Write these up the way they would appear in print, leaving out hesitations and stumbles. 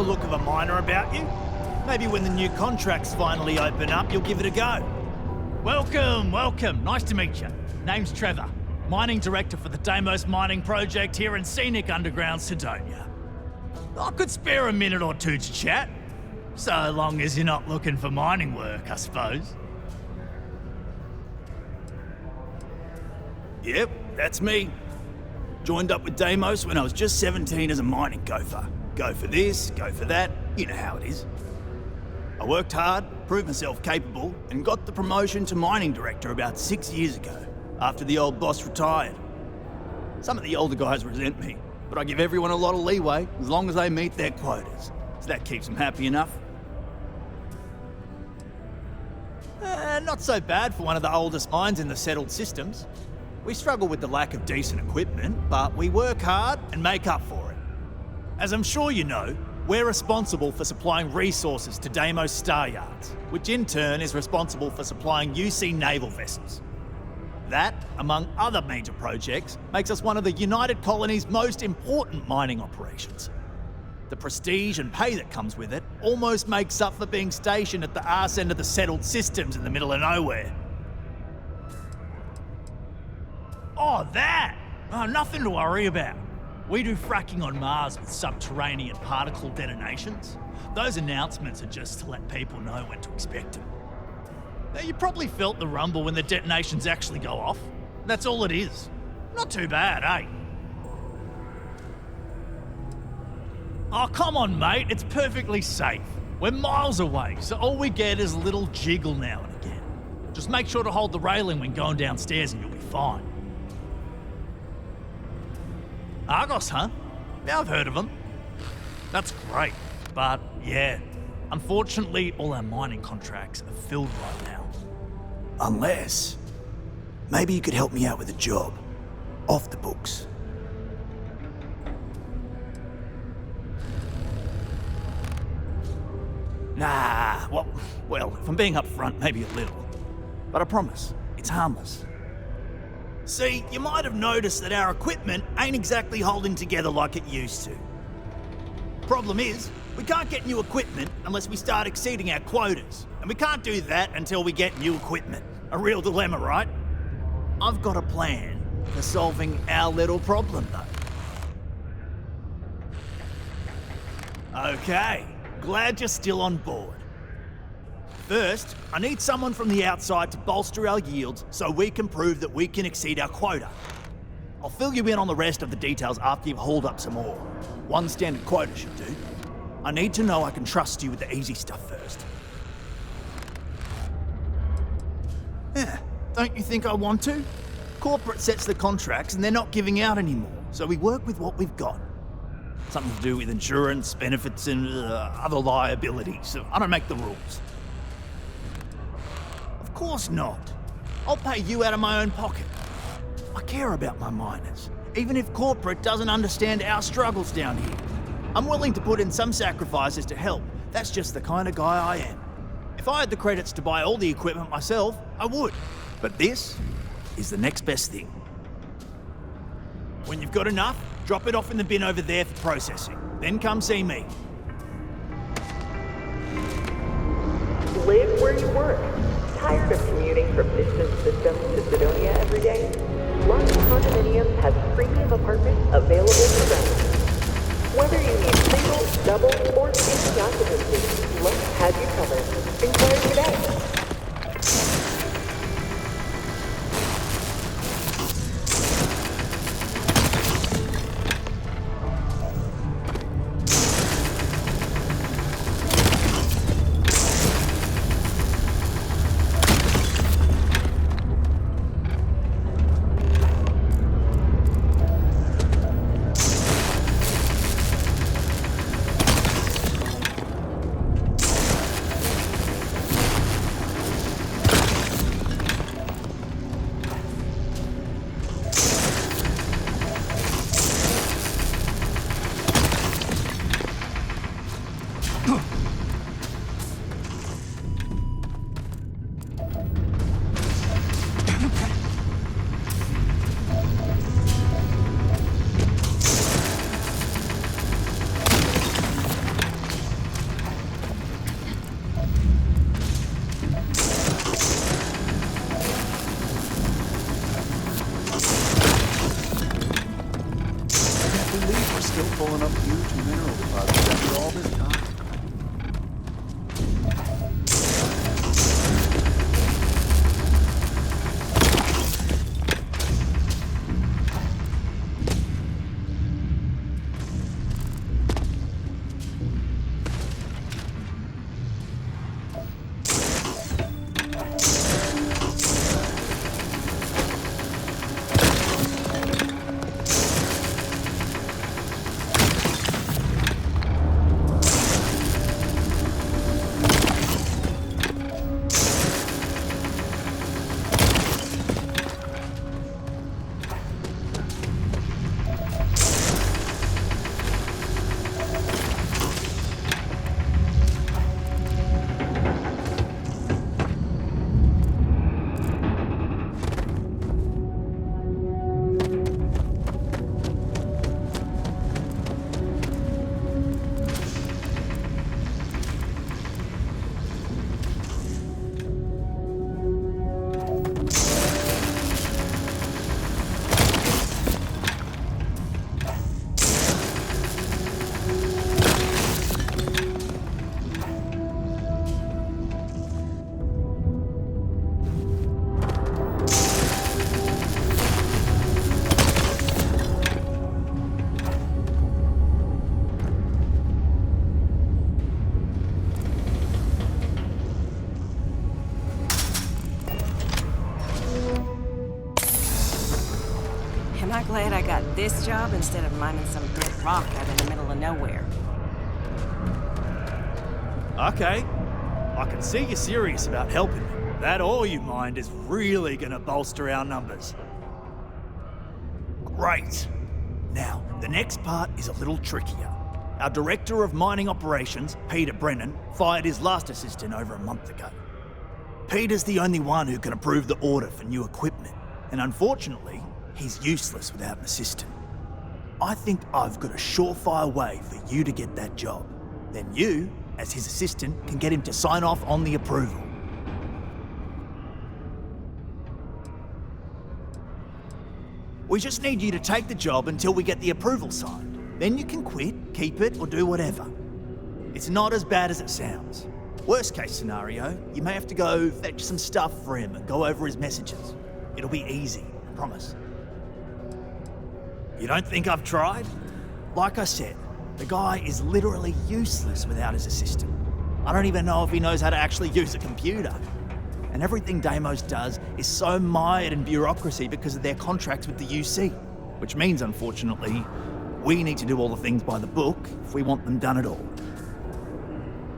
the look of a miner about you. Maybe when the new contracts finally open up, you'll give it a go. Welcome, welcome. Nice to meet you. Name's Trevor, Mining Director for the Deimos Mining Project here in scenic underground Sidonia. I could spare a minute or two to chat, so long as you're not looking for mining work, I suppose. Yep, that's me. Joined up with Deimos when I was just 17 as a mining gopher. Go for this, go for that, you know how it is. I worked hard, proved myself capable, and got the promotion to mining director about 6 years ago, after the old boss retired. Some of the older guys resent me, but I give everyone a lot of leeway as long as they meet their quotas. So that keeps them happy enough. Not so bad for one of the oldest mines in the settled systems. We struggle with the lack of decent equipment, but we work hard and make up for it. As I'm sure you know, we're responsible for supplying resources to Deimos Star Yards, which in turn is responsible for supplying UC naval vessels. That, among other major projects, makes us one of the United Colony's most important mining operations. The prestige and pay that comes with it almost makes up for being stationed at the arse end of the settled systems in the middle of nowhere. Oh, that! Oh, nothing to worry about. We do fracking on Mars with subterranean particle detonations. Those announcements are just to let people know when to expect them. Now, you probably felt the rumble when the detonations actually go off. That's all it is. Not too bad, eh? Oh, come on, mate. It's perfectly safe. We're miles away, so all we get is a little jiggle now and again. Just make sure to hold the railing when going downstairs and you'll be fine. Argos, huh? Yeah, I've heard of them. That's great, but yeah, unfortunately all our mining contracts are filled right now. Unless, maybe you could help me out with a job, off the books. Nah, well, if I'm being upfront, maybe a little. But I promise, it's harmless. See, you might have noticed that our equipment ain't exactly holding together like it used to. Problem is, we can't get new equipment unless we start exceeding our quotas, and we can't do that until we get new equipment. A real dilemma, right? I've got a plan for solving our little problem, though. Okay, glad you're still on board. First, I need someone from the outside to bolster our yields so we can prove that we can exceed our quota. I'll fill you in on the rest of the details after you've hauled up some ore. One standard quota should do. I need to know I can trust you with the easy stuff first. Yeah, don't you think I want to? Corporate sets the contracts and they're not giving out anymore, so we work with what we've got. Something to do with insurance, benefits, and other liabilities. I don't make the rules. Of course not. I'll pay you out of my own pocket. I care about my miners, even if corporate doesn't understand our struggles down here. I'm willing to put in some sacrifices to help. That's just the kind of guy I am. If I had the credits to buy all the equipment myself, I would. But this is the next best thing. When you've got enough, drop it off in the bin over there for processing. Then come see me. Live where you work. Tired of commuting from distant systems to Sidonia every day? Lunch Condominiums has premium apartments available for rent. Whether you need single, double, or single occupancy, Lunch has you covered. Inquire today. rich mineral deposits after all this time. Am I glad I got this job instead of mining some dead rock out in the middle of nowhere? Okay. I can see you're serious about helping me. That ore you mined is really gonna bolster our numbers. Great. Now, the next part is a little trickier. Our Director of Mining Operations, Peter Brennan, fired his last assistant over a month ago. Peter's the only one who can approve the order for new equipment, and unfortunately, he's useless without an assistant. I think I've got a surefire way for you to get that job. Then you, as his assistant, can get him to sign off on the approval. We just need you to take the job until we get the approval signed. Then you can quit, keep it, or do whatever. It's not as bad as it sounds. Worst case scenario, you may have to go fetch some stuff for him and go over his messages. It'll be easy, I promise. You don't think I've tried? Like I said, the guy is literally useless without his assistant. I don't even know if he knows how to actually use a computer. And everything Deimos does is so mired in bureaucracy because of their contracts with the UC. Which means, unfortunately, we need to do all the things by the book if we want them done at all.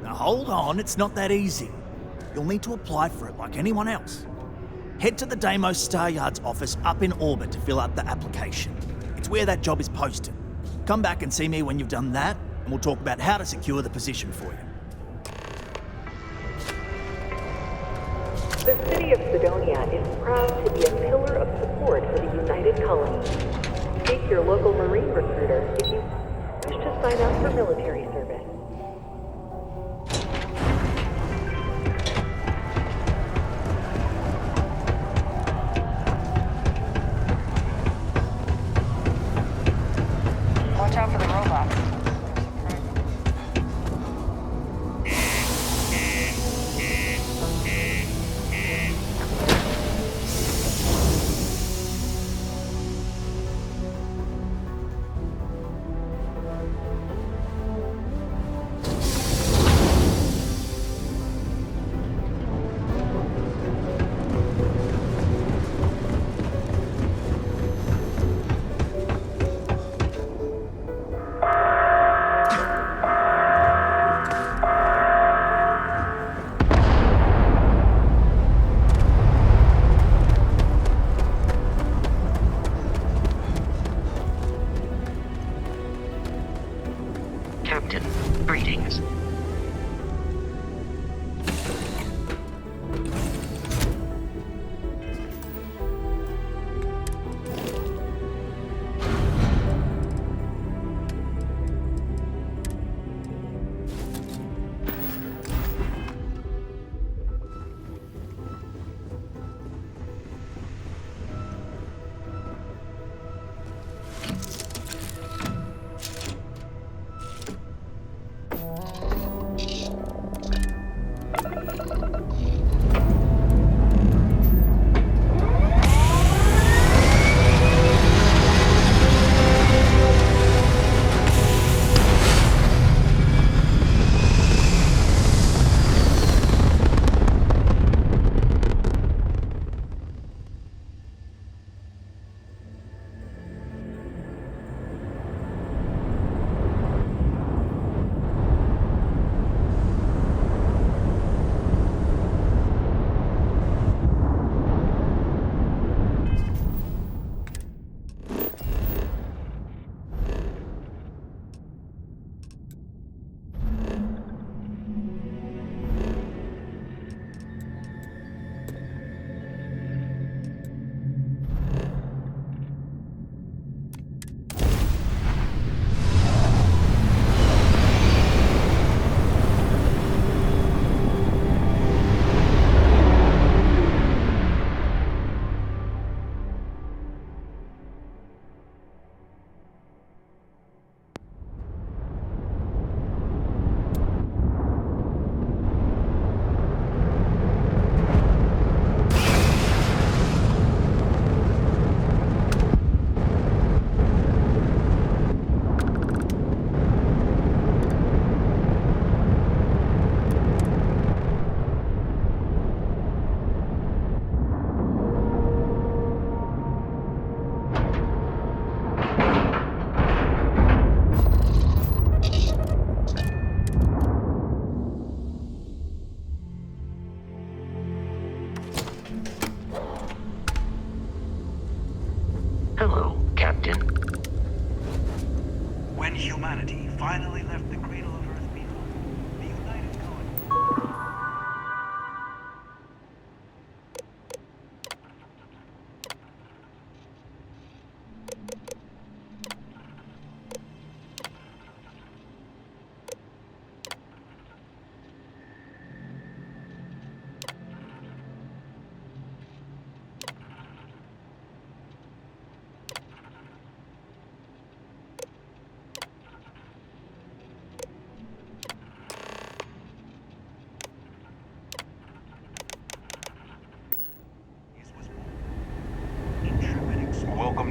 Now hold on, it's not that easy. You'll need to apply for it like anyone else. Head to the Deimos Star Yard's office up in orbit to fill out the application. It's where that job is posted. Come back and see me when you've done that, and we'll talk about how to secure the position for you. The city of Sidonia is proud to be a pillar of support for the United Colonies. Seek your local Marine recruiter if you wish to sign up for military service. Watch out for the robots.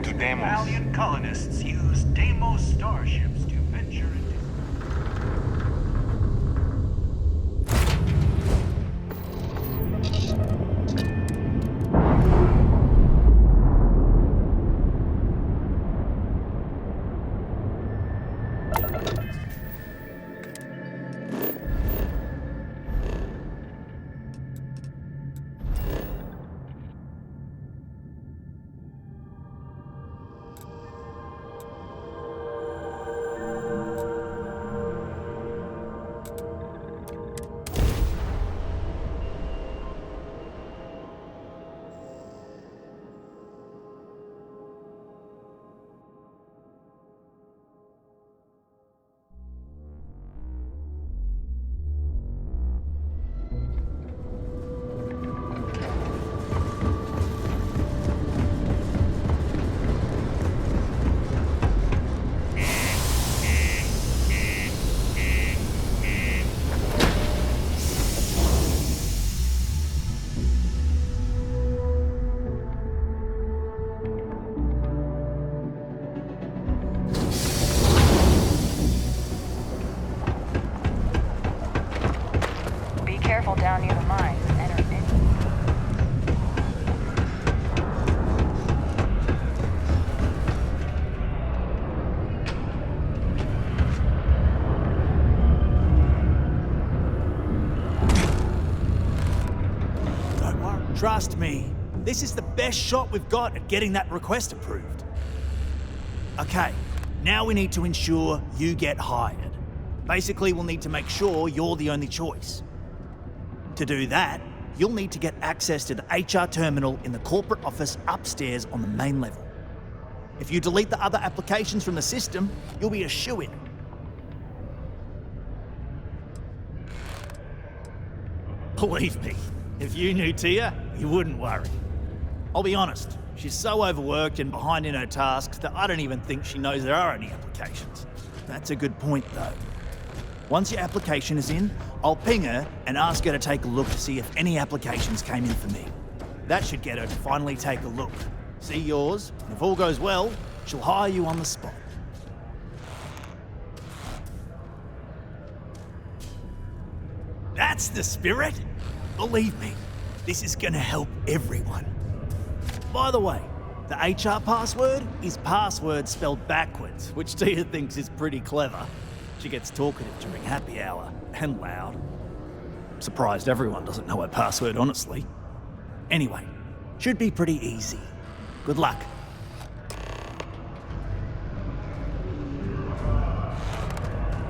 to Deimos. Valiant colonists use Deimos starships to venture into... Be careful down near the mines. Enter Misc. Don't worry. Trust me. This is the best shot we've got at getting that request approved. Okay, now we need to ensure you get hired. Basically, we'll need to make sure you're the only choice. To do that, you'll need to get access to the HR terminal in the corporate office upstairs on the main level. If you delete the other applications from the system, you'll be a shoo-in. Believe me, if you knew Tia, you wouldn't worry. I'll be honest, she's so overworked and behind in her tasks that I don't even think she knows there are any applications. That's a good point, though. Once your application is in, I'll ping her and ask her to take a look to see if any applications came in for me. That should get her to finally take a look, see yours, and if all goes well, she'll hire you on the spot. That's the spirit! Believe me, this is gonna help everyone. By the way, the HR password is password spelled backwards, which Tia thinks is pretty clever. She gets talkative during happy hour, and loud. Surprised everyone doesn't know her password, honestly. Anyway, should be pretty easy. Good luck.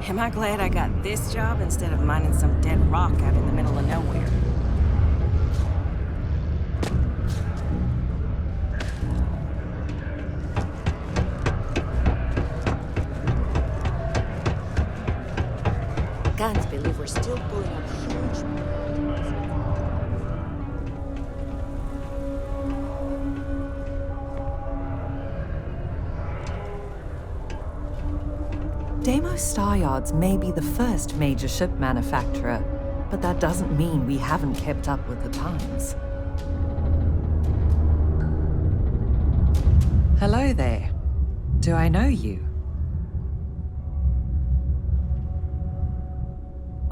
Am I glad I got this job instead of mining some dead rock out in the middle of nowhere? Guns believe we're still pulling up huge... Deimos Star Yards may be the first major ship manufacturer, but that doesn't mean we haven't kept up with the times. Hello there. Do I know you?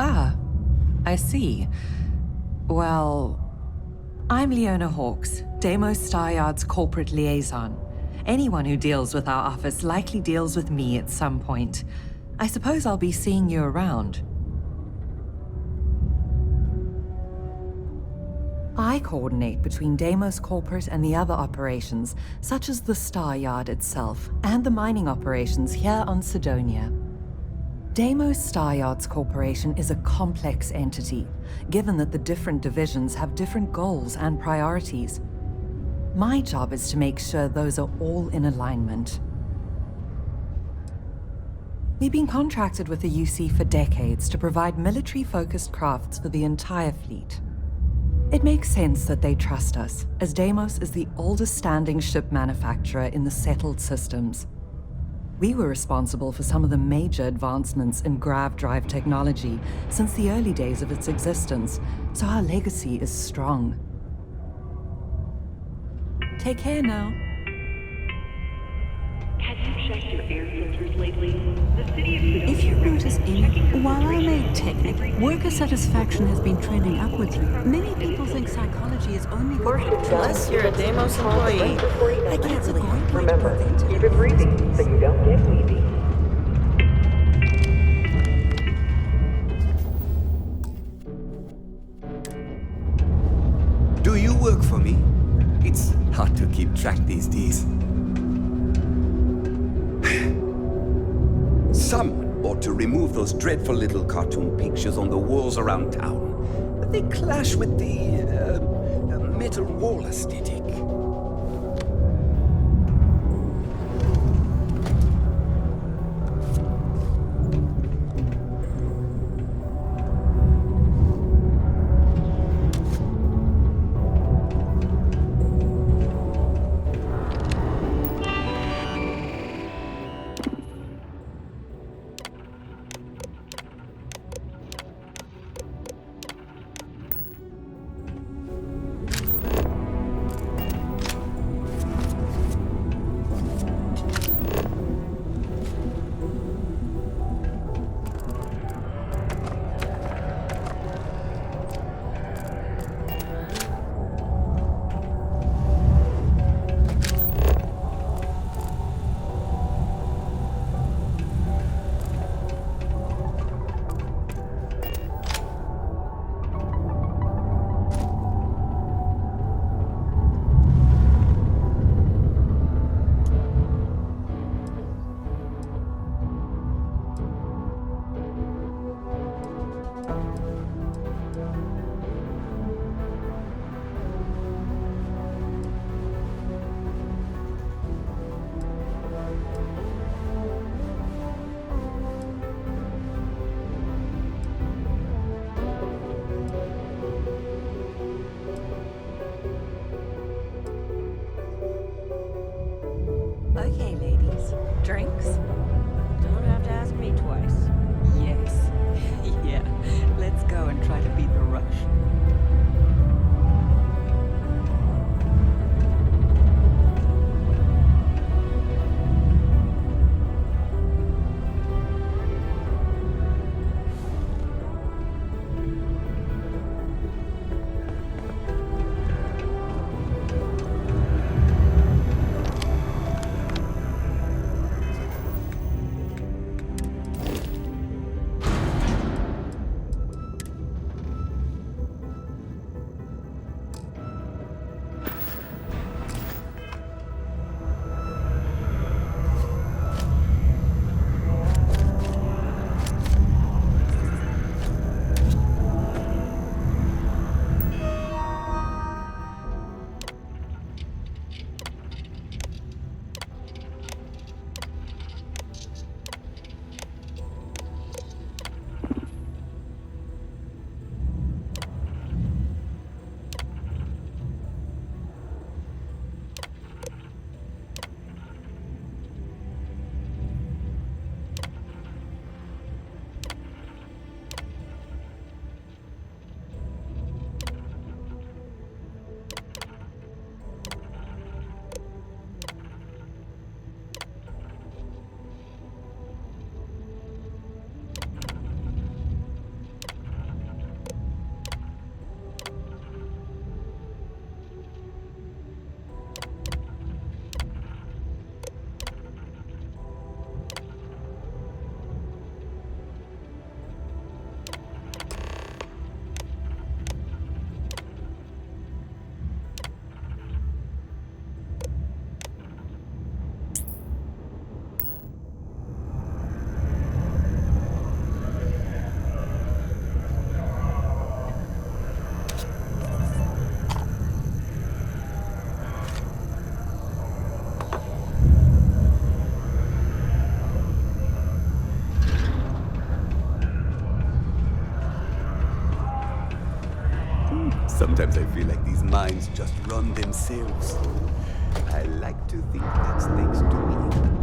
Ah, I see. Well, I'm Leona Hawkes, Deimos Star Yards corporate liaison. Anyone who deals with our office likely deals with me at some point. I suppose I'll be seeing you around. I coordinate between Deimos Corporate and the other operations, such as the Star Yard itself, and the mining operations here on Sidonia. Deimos Star Yards Corporation is a complex entity, given that the different divisions have different goals and priorities. My job is to make sure those are all in alignment. We've been contracted with the UC for decades to provide military-focused crafts for the entire fleet. It makes sense that they trust us, as Deimos is the oldest standing ship manufacturer in the settled systems. We were responsible for some of the major advancements in grav drive technology since the early days of its existence, so our legacy is strong. Take care now. Have you checked your air filters lately? The city of Sedonia If you notice, Amy, checking your while our filtration maid technique, worker satisfaction has been trending upwards. Many people think psychology is only good Martian for Unless dust you're a is Deimos cause of employee. respiratory I can't illness. That's a believe great it. way to Remember, prevent it keep in it the first breathing place. so you don't get wheezy. Do you work for me? It's hard to keep track these days. Someone ought to remove those dreadful little cartoon pictures on the walls around town. They clash with the metal wall aesthetic. Okay, ladies. Drinks? Don't have to ask me twice. Yes. Yeah. Let's go and try to beat the rush. Sometimes I feel like these mines just run themselves. I like to think that's thanks to me.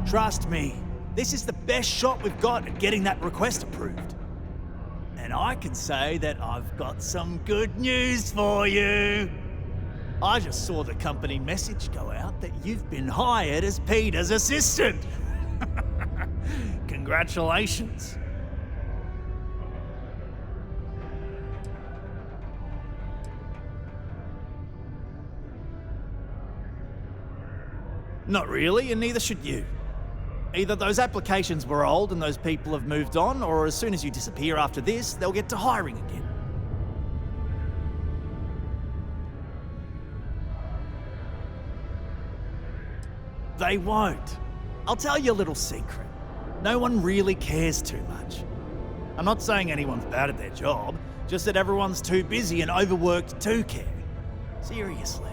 Trust me, this is the best shot we've got at getting that request approved. And I can say that I've got some good news for you. I just saw the company message go out that you've been hired as Peter's assistant. Congratulations. Not really, and neither should you. Either those applications were old and those people have moved on, or as soon as you disappear after this, they'll get to hiring again. They won't. I'll tell you a little secret. No one really cares too much. I'm not saying anyone's bad at their job, just that everyone's too busy and overworked to care. Seriously,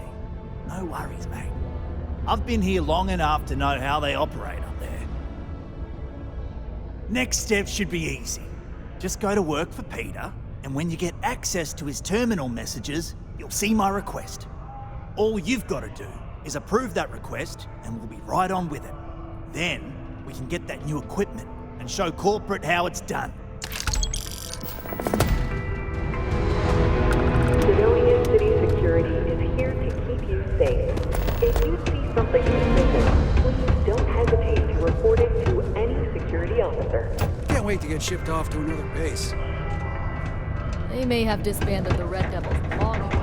no worries, mate. I've been here long enough to know how they operate up there. Next step should be easy. Just go to work for Peter, and when you get access to his terminal messages, you'll see my request. All you've got to do is approve that request, and we'll be right on with it. Then, we can get that new equipment and show corporate how it's done. Sidonia City Security is here to keep you safe. If you see something suspicious, please don't hesitate to report it to any security officer. Can't wait to get shipped off to another base. They may have disbanded the Red Devils long ago.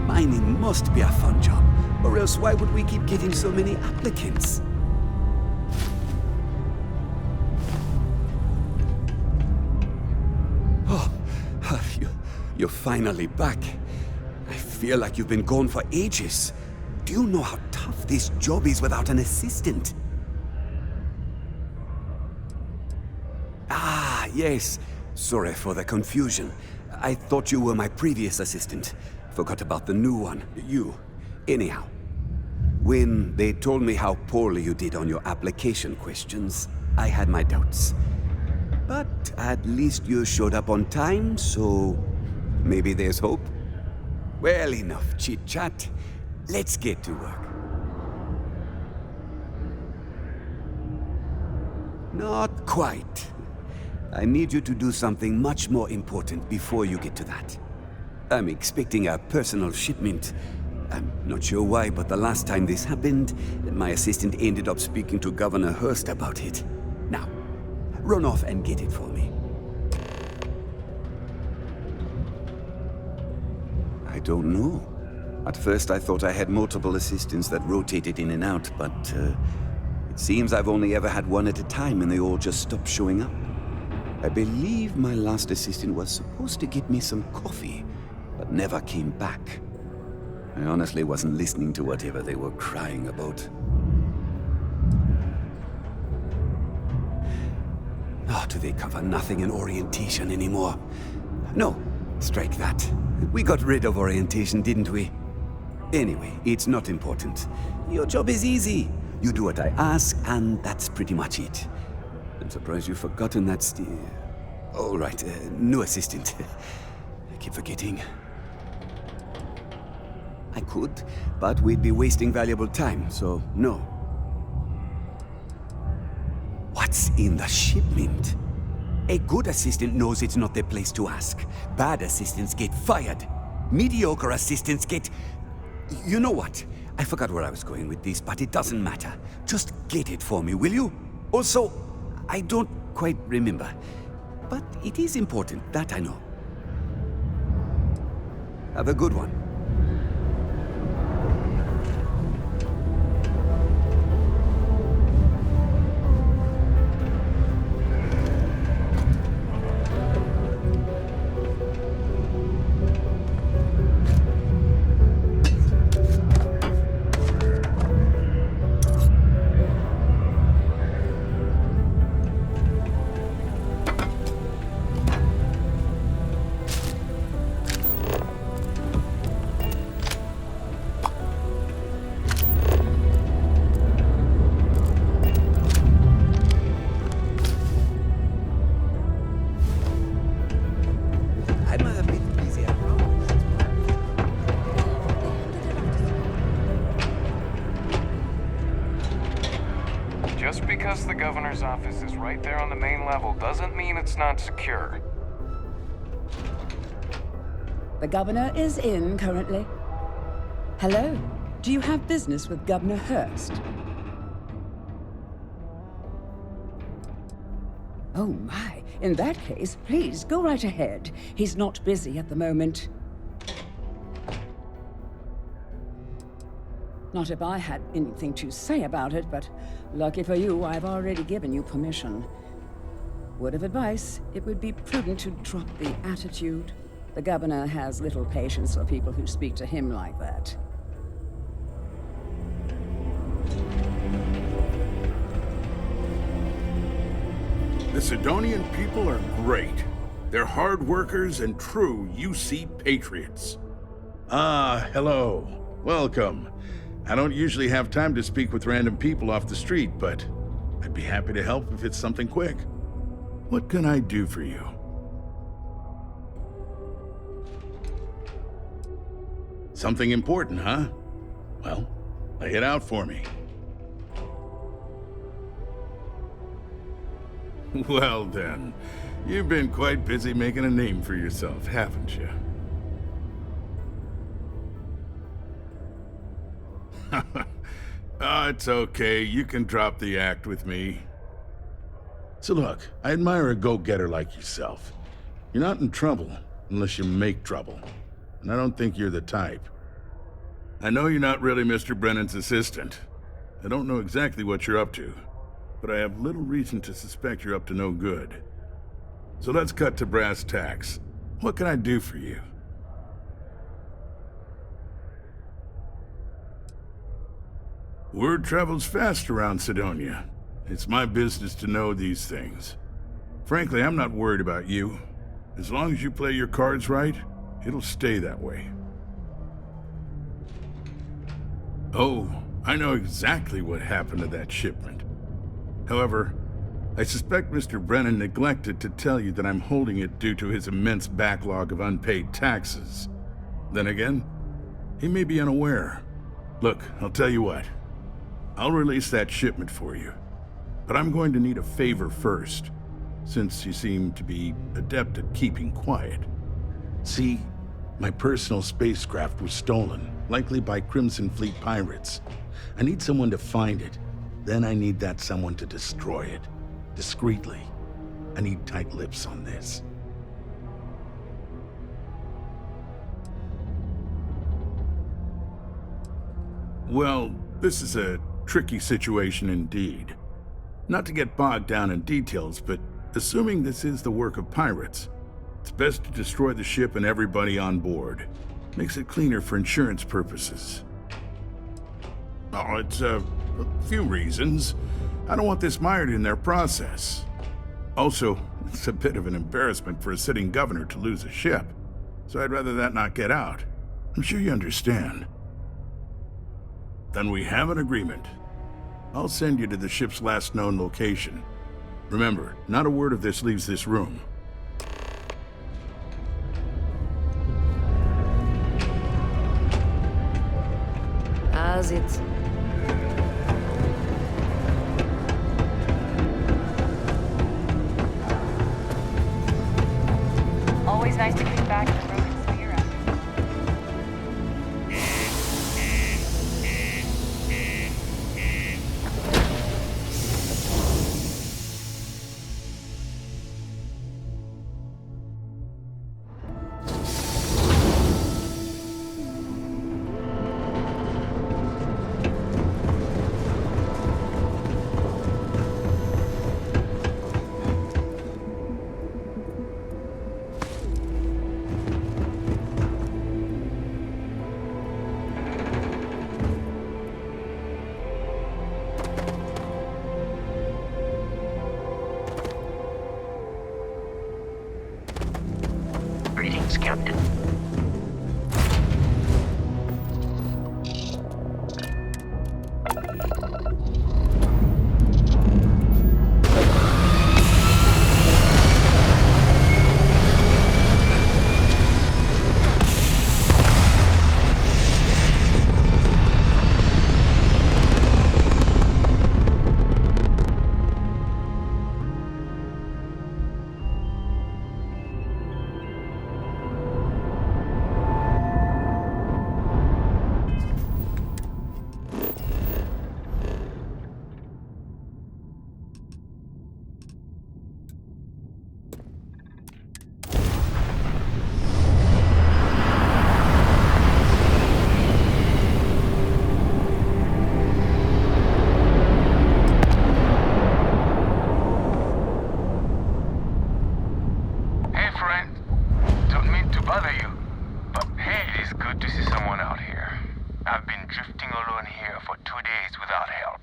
Mining must be a fun job, or else why would we keep getting so many applicants? Oh, you're finally back. I feel like you've been gone for ages. Do you know how tough this job is without an assistant? Ah, yes. Sorry for the confusion. I thought you were my previous assistant. Forgot about the new one. You. Anyhow, when they told me how poorly you did on your application questions, I had my doubts. But at least you showed up on time, so maybe there's hope. Well, enough chit-chat. Let's get to work. Not quite. I need you to do something much more important before you get to that. I'm expecting a personal shipment. I'm not sure why, but the last time this happened, my assistant ended up speaking to Governor Hurst about it. Now, run off and get it for me. I don't know. At first I thought I had multiple assistants that rotated in and out, but it seems I've only ever had one at a time and they all just stopped showing up. I believe my last assistant was supposed to get me some coffee, but never came back. I honestly wasn't listening to whatever they were crying about. Oh, do they cover nothing in orientation anymore? No, strike that. We got rid of orientation, didn't we? Anyway, it's not important. Your job is easy. You do what I ask, and that's pretty much it. I'm surprised you've forgotten that all right, new assistant. I keep forgetting. I could, but we'd be wasting valuable time, so no. What's in the shipment? A good assistant knows it's not their place to ask. Bad assistants get fired. Mediocre assistants get... You know what? I forgot where I was going with this, but it doesn't matter. Just get it for me, will you? Also, I don't quite remember. But it is important, that I know. Have a good one. because the governor's office is right there on the main level doesn't mean it's not secure. The governor is in currently. Hello? Do you have business with Governor Hurst? Oh my. In that case, please go right ahead. He's not busy at the moment. Not if I had anything to say about it, but lucky for you, I've already given you permission. Word of advice, it would be prudent to drop the attitude. The governor has little patience for people who speak to him like that. The Sidonian people are great. They're hard workers and true UC patriots. Ah, hello. Welcome. I don't usually have time to speak with random people off the street, but I'd be happy to help if it's something quick. What can I do for you? Something important, huh? Well, lay it out for me. Well then, you've been quite busy making a name for yourself, haven't you? Oh, it's okay. You can drop the act with me. So look, I admire a go-getter like yourself. You're not in trouble unless you make trouble. And I don't think you're the type. I know you're not really Mr. Brennan's assistant. I don't know exactly what you're up to, but I have little reason to suspect you're up to no good. So let's cut to brass tacks. What can I do for you? Word travels fast around Sidonia. It's my business to know these things. Frankly, I'm not worried about you. As long as you play your cards right, it'll stay that way. Oh, I know exactly what happened to that shipment. However, I suspect Mr. Brennan neglected to tell you that I'm holding it due to his immense backlog of unpaid taxes. Then again, he may be unaware. Look, I'll tell you what. I'll release that shipment for you. But I'm going to need a favor first, since you seem to be adept at keeping quiet. See, my personal spacecraft was stolen, likely by Crimson Fleet pirates. I need someone to find it. Then I need that someone to destroy it. Discreetly. I need tight lips on this. Well, this is a tricky situation indeed. Not to get bogged down in details, but assuming this is the work of pirates, it's best to destroy the ship and everybody on board. Makes it cleaner for insurance purposes. Oh, it's a few reasons. I don't want this mired in their process. Also, it's a bit of an embarrassment for a sitting governor to lose a ship, so I'd rather that not get out. I'm sure you understand. Then we have an agreement. I'll send you to the ship's last known location. Remember, not a word of this leaves this room. As it. Always nice to kick back in the broken sphere. Greetings, Captain. bother you, but hey, it is good to see someone out here. I've been drifting alone here for 2 days without help.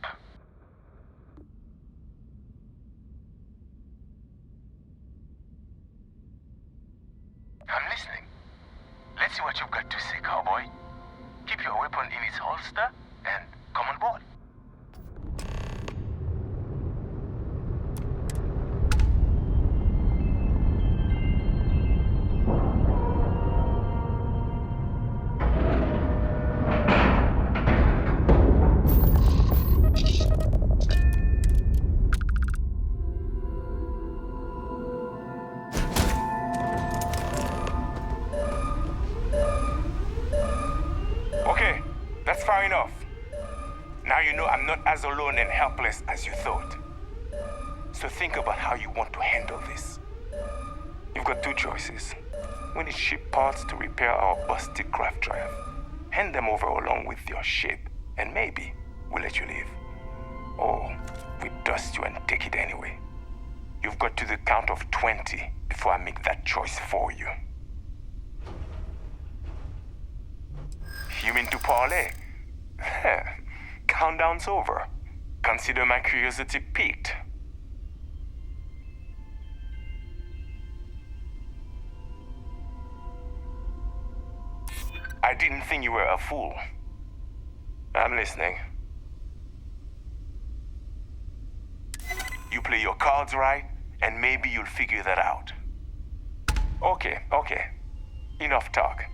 I'm listening. Let's see what you've got to say, cowboy. Keep your weapon in its holster and come on board. Okay, that's far enough. Now you know I'm not as alone and helpless as you thought. So think about how you want to handle this. You've got two choices. We need ship parts to repair our busted craft drive. Hand them over along with your ship, and maybe we'll let you leave. Or we dust you and take it anyway. You've got to the count of 20 before I make that choice for you. You mean to parlay? Countdown's over. Consider my curiosity piqued. I didn't think you were a fool. I'm listening. You play your cards right, and maybe you'll figure that out. Okay. Enough talk.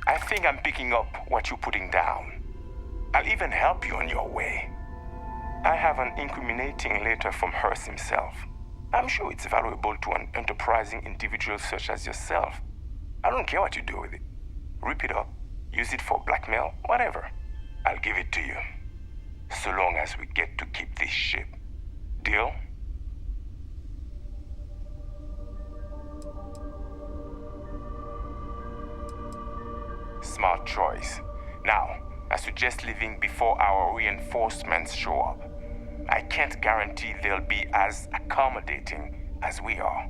I think I'm picking up what you're putting down. I'll even help you on your way. I have an incriminating letter from Hearst himself. I'm sure it's valuable to an enterprising individual such as yourself. I don't care what you do with it. Rip it up, use it for blackmail, whatever. I'll give it to you. So long as we get to keep this ship. Deal? Smart choice. Now, I suggest leaving before our reinforcements show up. I can't guarantee they'll be as accommodating as we are.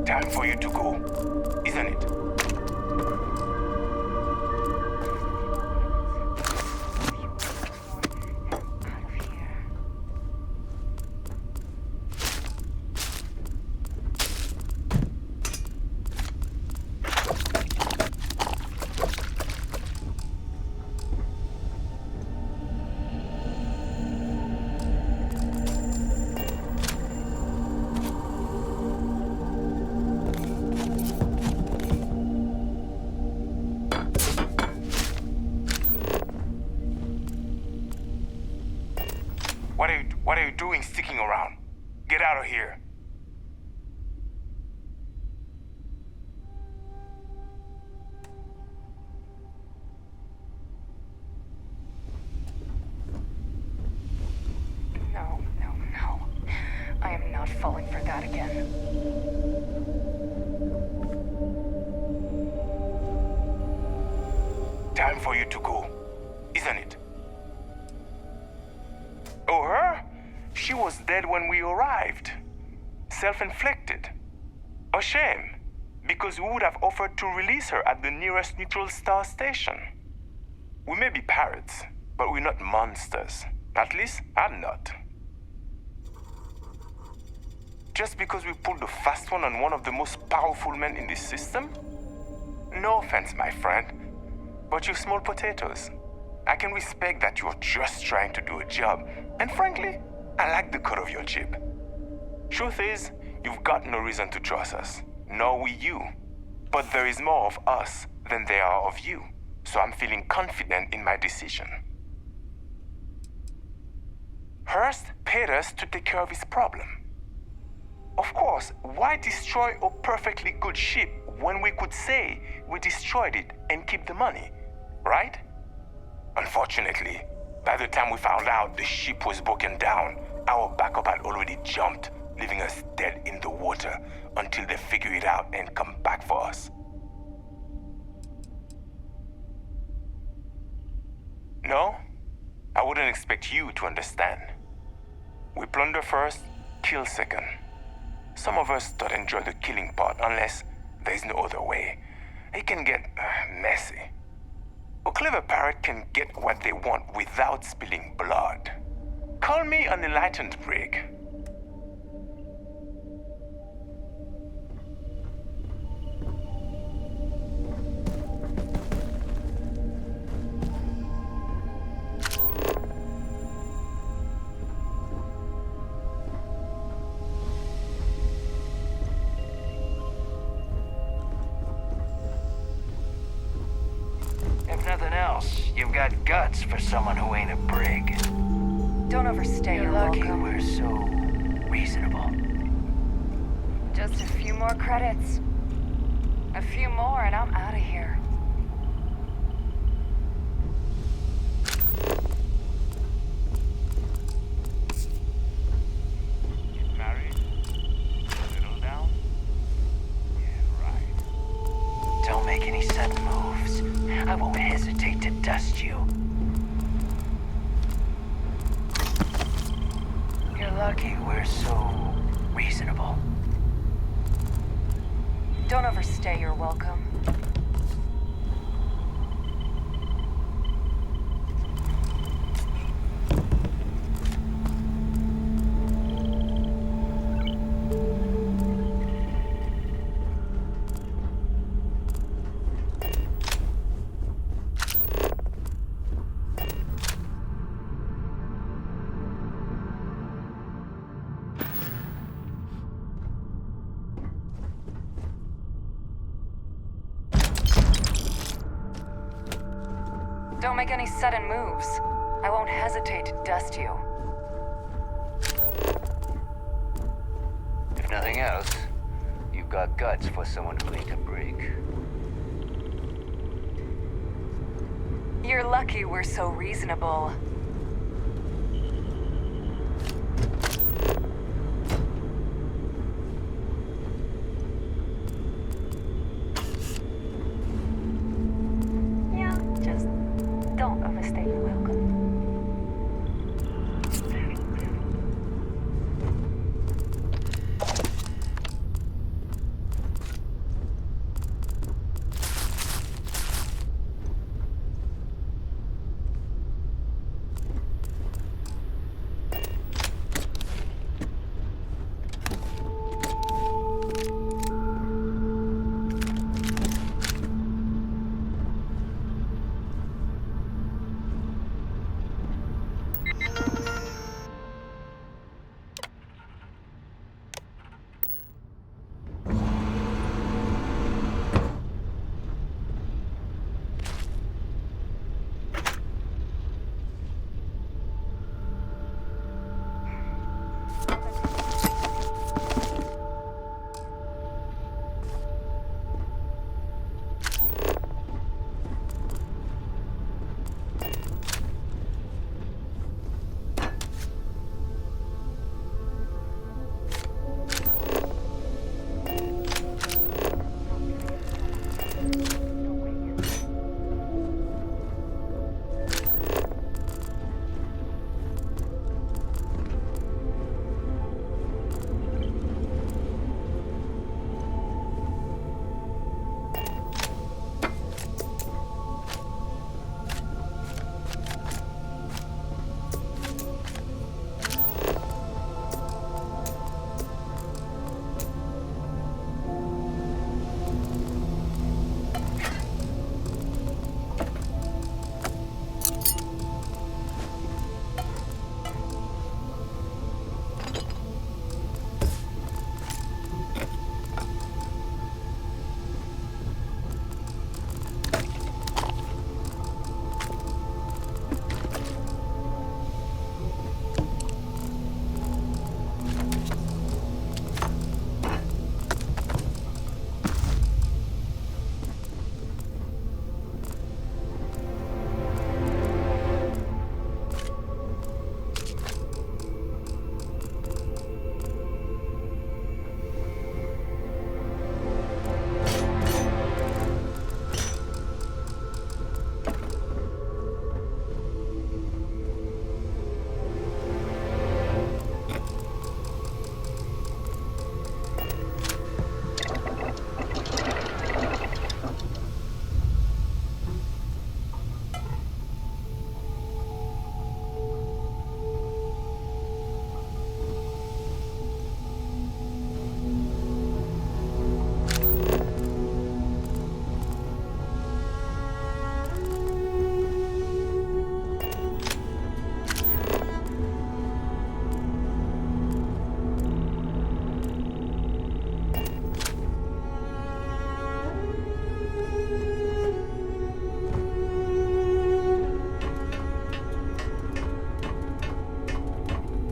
Time for you to go, isn't it? What are you doing sticking around? Get out of here. No. I am not falling for that again. Time for you to go, isn't it? Oh, her? She was dead when we arrived. Self-inflicted. A shame, because we would have offered to release her at the nearest neutral star station. We may be pirates, but we're not monsters. At least, I'm not. Just because we pulled the fast one on one of the most powerful men in this system? No offense, my friend, but you're small potatoes. I can respect that you're just trying to do a job, and frankly, I like the cut of your jib. Truth is, you've got no reason to trust us, nor we you. But there is more of us than there are of you, so I'm feeling confident in my decision. Hurst paid us to take care of his problem. Of course, why destroy a perfectly good ship when we could say we destroyed it and keep the money, right? Unfortunately, by the time we found out the ship was broken down, our backup had already jumped, leaving us dead in the water until they figure it out and come back for us. No, I wouldn't expect you to understand. We plunder first, kill second. Some of us don't enjoy the killing part unless there's no other way. It can get messy. A clever pirate can get what they want without spilling blood. Call me an enlightened prig. If nothing else, you've got guts for someone who ain't a brig. Don't overstay your lucky welcome. we're so reasonable. Just a few more credits. A few more and I'm out of here. Get married? Settle down? Yeah, right. Don't make any sudden moves. I won't hesitate to dust you. You're lucky we're so reasonable. Don't overstay your welcome. Don't make any sudden moves. I won't hesitate to dust you. If nothing else, you've got guts for someone who ain't a brig. You're lucky we're so reasonable. Yeah, just don't overstay your welcome.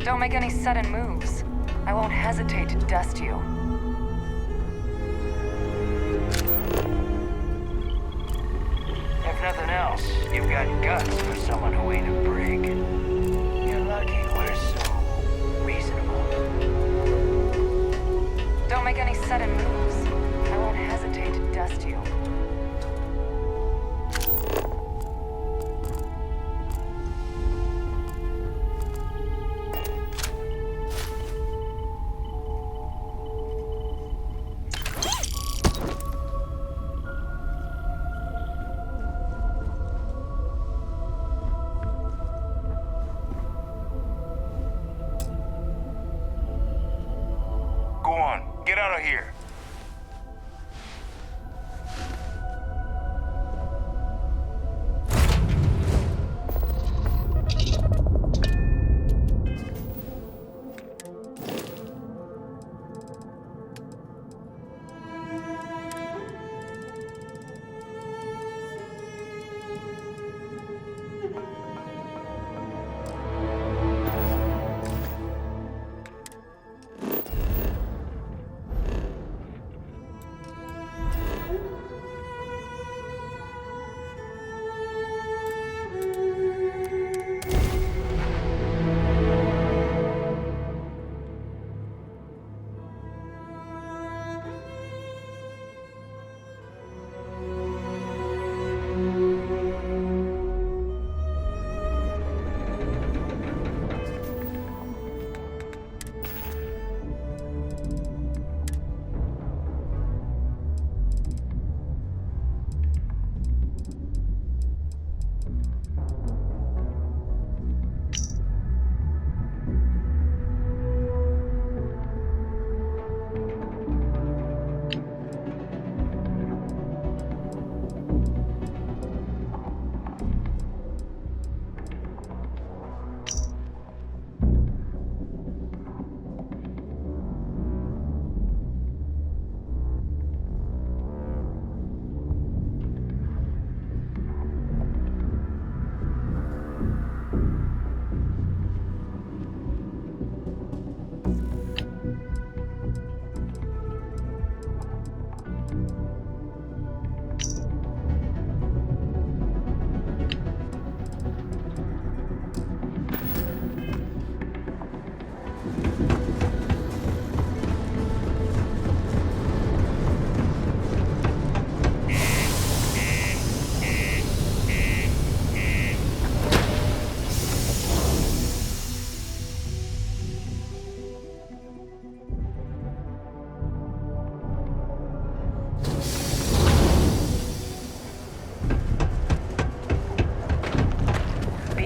Don't make any sudden moves. I won't hesitate to dust you. If nothing else, you've got guts for someone who ain't a brig. You're lucky we're so reasonable. Don't make any sudden moves. I won't hesitate to dust you. Go on, get out of here.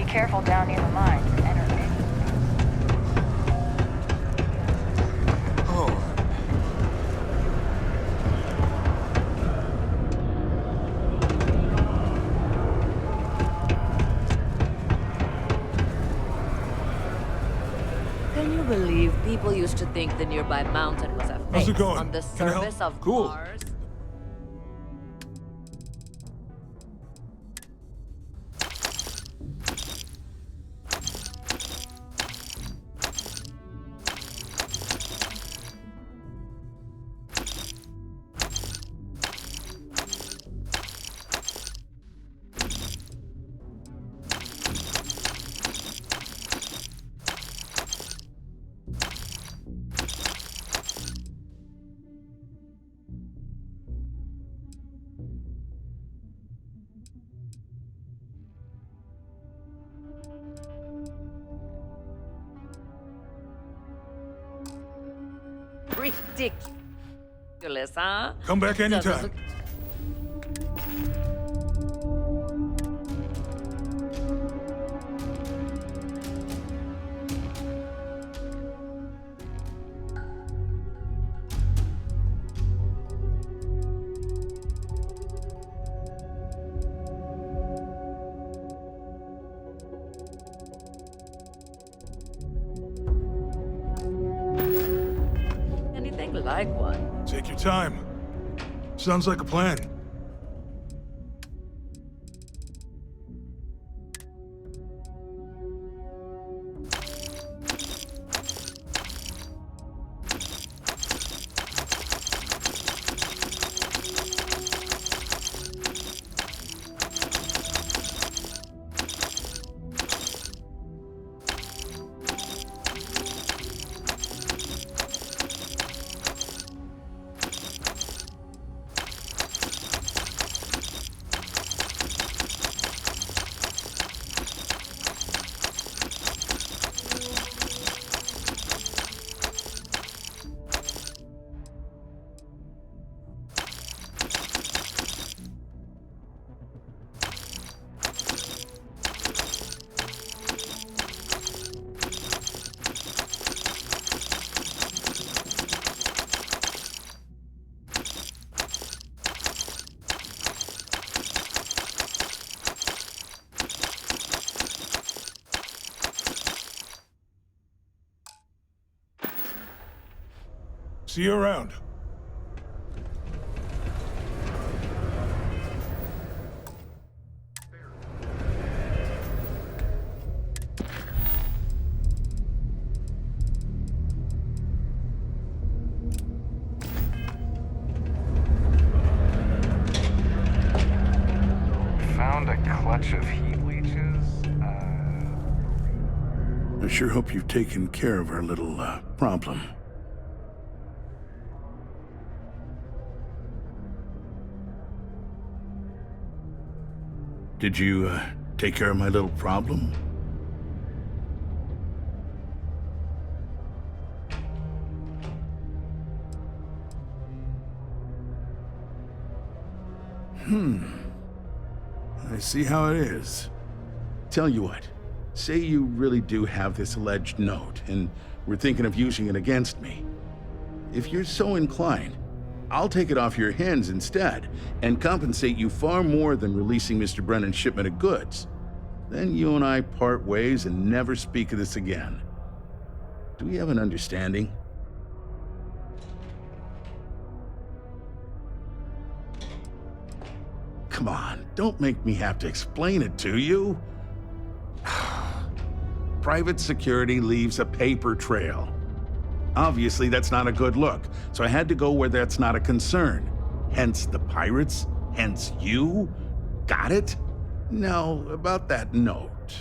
Careful down near the mine. Can you believe people used to think the nearby mountain was a How's face it going? on the Can I help? surface of Cool. Mars? Ridiculous, huh? Come back anytime. Look- Anything like one. Take your time. Sounds like a plan. See you around. Found a clutch of heat leeches. I sure hope you've taken care of our little, problem. Did you, take care of my little problem? I see how it is. Tell you what, say you really do have this alleged note, and we're thinking of using it against me. If you're so inclined, I'll take it off your hands instead, and compensate you far more than releasing Mr. Brennan's shipment of goods. Then you and I part ways and never speak of this again. Do we have an understanding? Come on, don't make me have to explain it to you. Private security leaves a paper trail. Obviously, that's not a good look, so I had to go where that's not a concern. Hence the pirates, hence you. Got it? Now, about that note.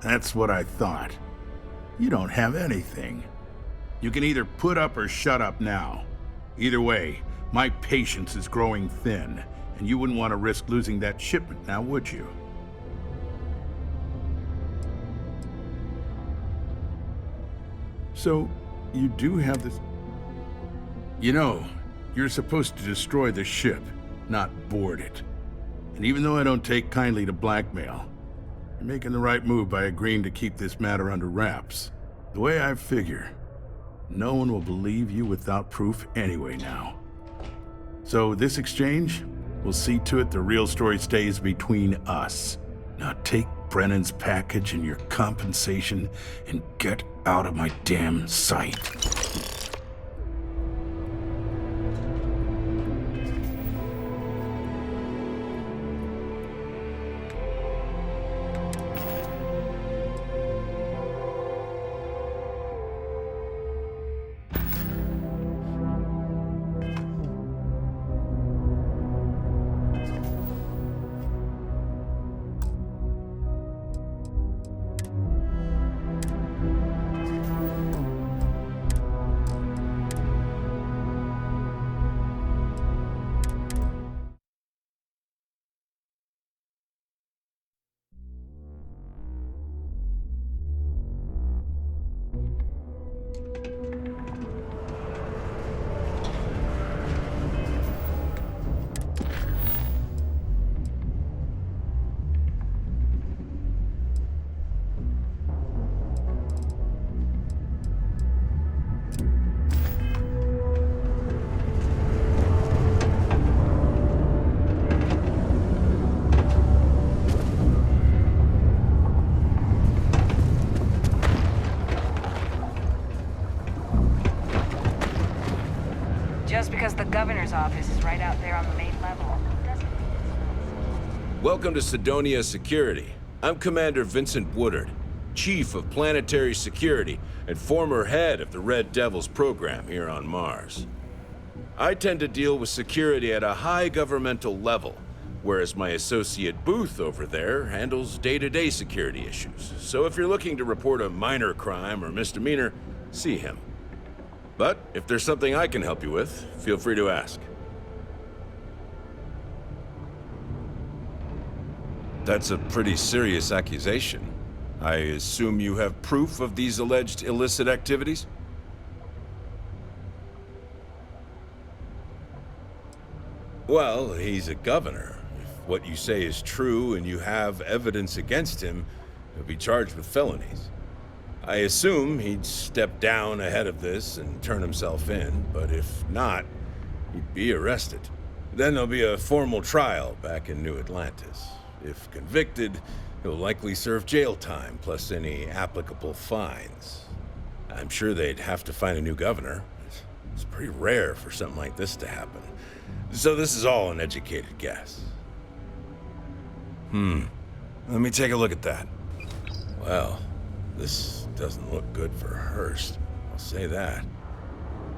That's what I thought. You don't have anything. You can either put up or shut up now. Either way, my patience is growing thin, and you wouldn't want to risk losing that shipment now, would you? So, you do have this... You know, you're supposed to destroy the ship, not board it. And even though I don't take kindly to blackmail, you're making the right move by agreeing to keep this matter under wraps. The way I figure, no one will believe you without proof anyway now. So this exchange will see to it the real story stays between us. Now take Brennan's package and your compensation and get out of my damn sight. Just because the governor's office is right out there on the main level doesn't... Welcome to Sidonia Security. I'm Commander Vincent Woodard, Chief of Planetary Security and former head of the Red Devils program here on Mars. I tend to deal with security at a high governmental level, whereas my associate Booth over there handles day-to-day security issues. So if you're looking to report a minor crime or misdemeanor, see him. But if there's something I can help you with, feel free to ask. That's a pretty serious accusation. I assume you have proof of these alleged illicit activities? Well, he's a governor. If what you say is true and you have evidence against him, he'll be charged with felonies. I assume he'd step down ahead of this and turn himself in, but if not, he'd be arrested. Then there'll be a formal trial back in New Atlantis. If convicted, he'll likely serve jail time plus any applicable fines. I'm sure they'd have to find a new governor. It's pretty rare for something like this to happen. So this is all an educated guess. Let me take a look at that. Well, this doesn't look good for Hearst. I'll say that.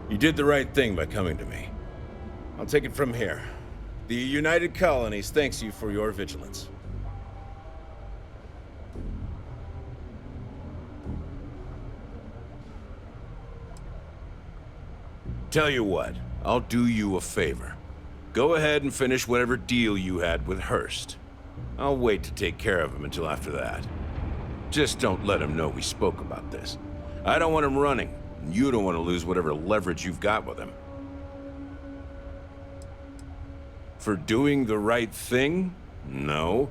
You did the right thing by coming to me. I'll take it from here. The United Colonies thanks you for your vigilance. Tell you what, I'll do you a favor. Go ahead and finish whatever deal you had with Hearst. I'll wait to take care of him until after that. Just don't let him know we spoke about this. I don't want him running, and you don't want to lose whatever leverage you've got with him. For doing the right thing? No.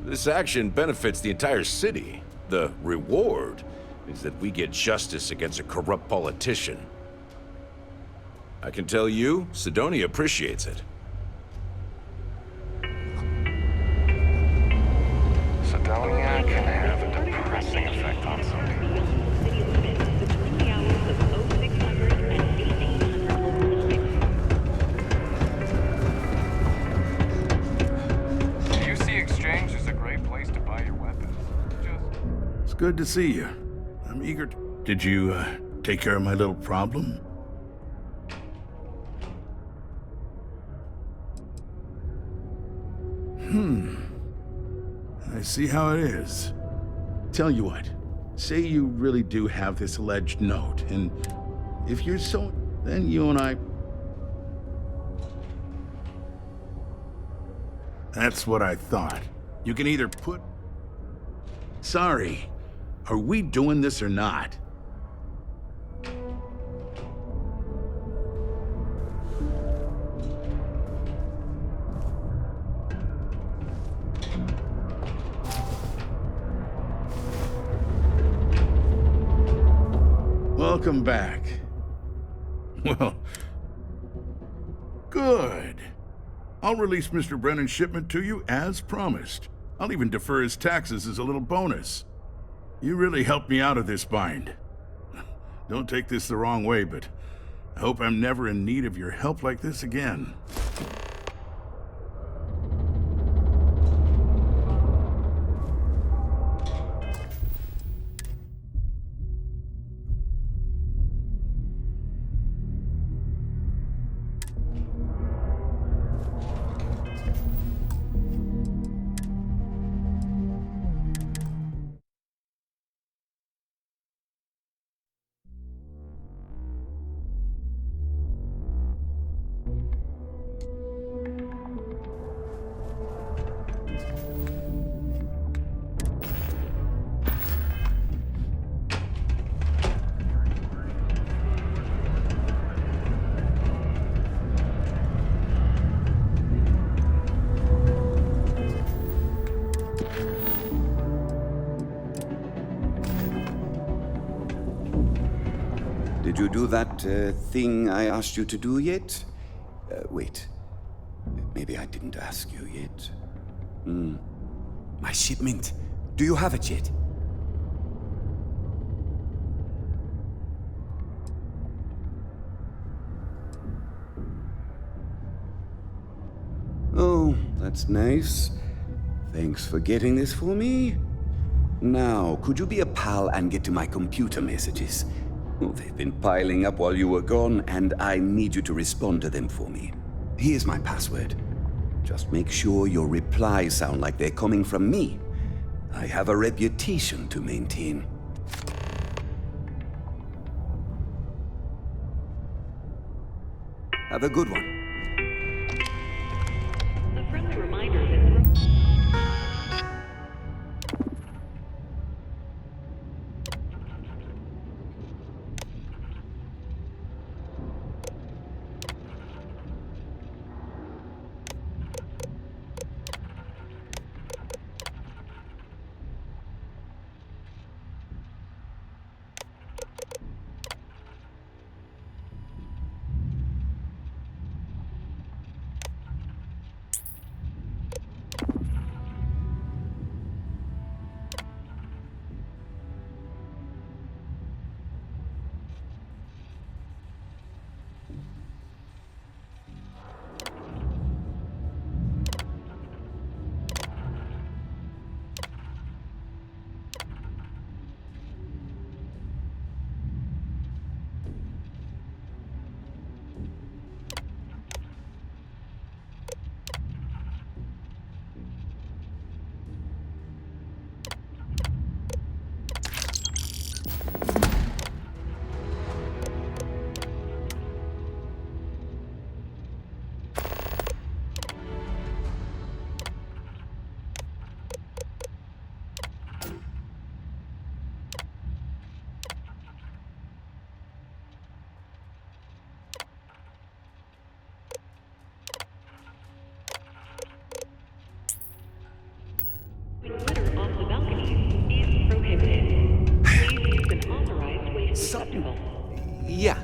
This action benefits the entire city. The reward is that we get justice against a corrupt politician. I can tell you, Cydonia appreciates it. Cydonia can have a depressing effect on some people. The UC Exchange is a great place to buy your weapons. It's good to see you. I'm eager to... Did you, take care of my little problem? I see how it is. Tell you what, say you really do have this alleged note, and if you're so... then you and I... That's what I thought. You can either put... Sorry, are we doing this or not? Welcome back. Well, good. I'll release Mr. Brennan's shipment to you as promised. I'll even defer his taxes as a little bonus. You really helped me out of this bind. Don't take this the wrong way, but I hope I'm never in need of your help like this again. Did you do that thing I asked you to do yet? Wait. Maybe I didn't ask you yet. My shipment. Do you have it yet? Oh, that's nice. Thanks for getting this for me. Now, could you be a pal and get to my computer messages? Oh, they've been piling up while you were gone, and I need you to respond to them for me. Here's my password. Just make sure your replies sound like they're coming from me. I have a reputation to maintain. Have a good one. A friendly reminder that... Acceptable. Yeah.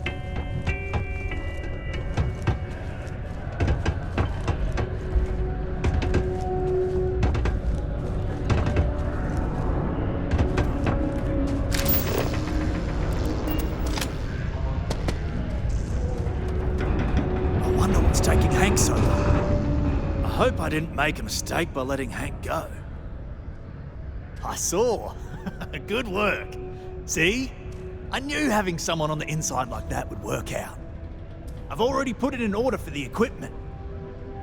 I wonder what's taking Hank so long. I hope I didn't make a mistake by letting Hank go. I saw. Good work. See? I knew having someone on the inside like that would work out. I've already put it in order for the equipment.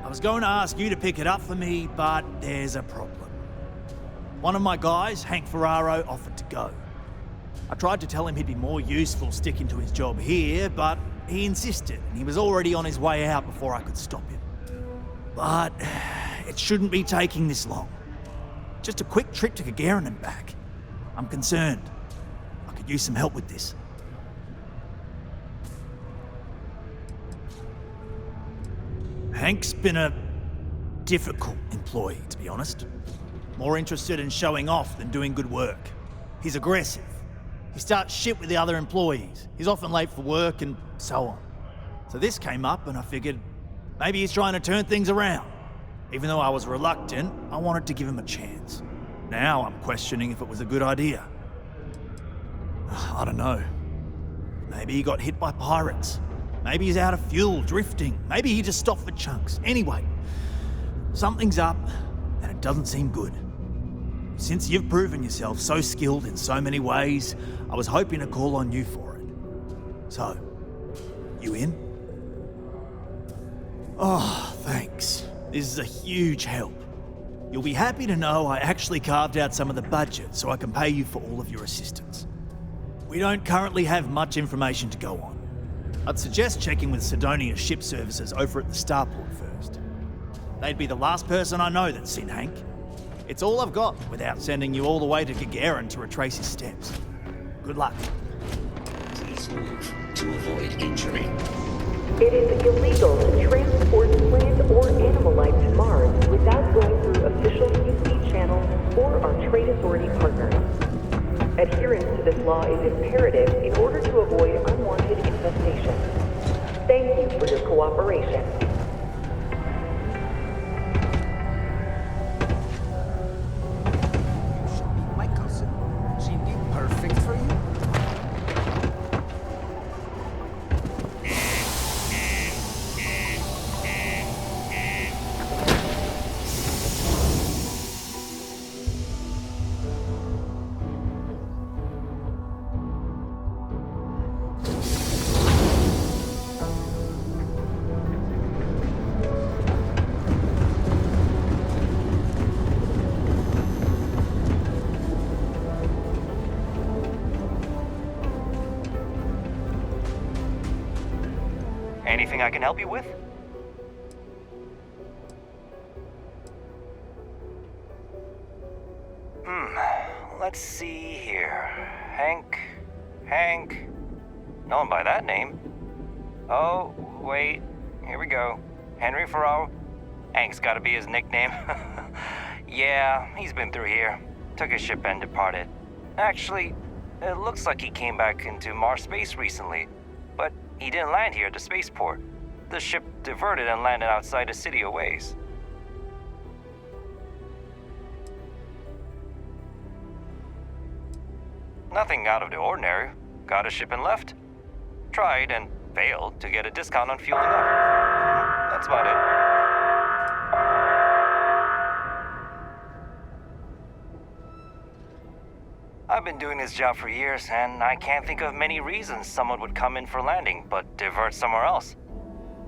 I was going to ask you to pick it up for me, but there's a problem. One of my guys, Hank Ferraro, offered to go. I tried to tell him he'd be more useful sticking to his job here, but he insisted, and he was already on his way out before I could stop him. But it shouldn't be taking this long. Just a quick trip to Gagarin and back. I'm concerned. I could use some help with this. Hank's been a difficult employee, to be honest. More interested in showing off than doing good work. He's aggressive. He starts shit with the other employees. He's often late for work and so on. So this came up and I figured maybe he's trying to turn things around. Even though I was reluctant, I wanted to give him a chance. Now I'm questioning if it was a good idea. I don't know. Maybe he got hit by pirates. Maybe he's out of fuel, drifting. Maybe he just stopped for chunks. Anyway, something's up and it doesn't seem good. Since you've proven yourself so skilled in so many ways, I was hoping to call on you for it. So, you in? Oh, thanks. This is a huge help. You'll be happy to know I actually carved out some of the budget so I can pay you for all of your assistance. We don't currently have much information to go on. I'd suggest checking with Sidonia ship services over at the starport first. They'd be the last person I know that's seen Hank. It's all I've got without sending you all the way to Gagarin to retrace his steps. Good luck. Please move to avoid injury. It is illegal to transport plant or animal life to Mars without going through official UC channels or our trade authority partners. Adherence to this law is imperative in order to avoid unwanted infestation. Thank you for your cooperation. My cousin, she'd be perfect for you. Anything I can help you with? Let's see here. Hank. No one by that name. Oh, wait. Here we go. Henry Ferraro. Hank's gotta be his nickname. Yeah, he's been through here. Took his ship and departed. Actually, it looks like he came back into Mars space recently. But he didn't land here at the spaceport. The ship diverted and landed outside the city a ways. Nothing out of the ordinary. Got a ship and left. Tried and failed to get a discount on fueling up. That's about it. I've been doing this job for years, and I can't think of many reasons someone would come in for landing, but divert somewhere else.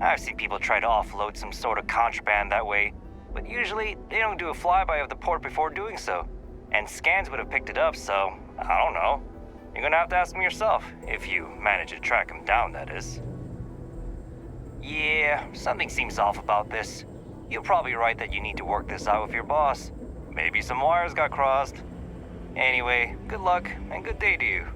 I've seen people try to offload some sort of contraband that way, but usually they don't do a flyby of the port before doing so. And scans would have picked it up, so I don't know. You're gonna have to ask them yourself, if you manage to track them down, that is. Yeah, something seems off about this. You're probably right that you need to work this out with your boss. Maybe some wires got crossed. Anyway, good luck and good day to you.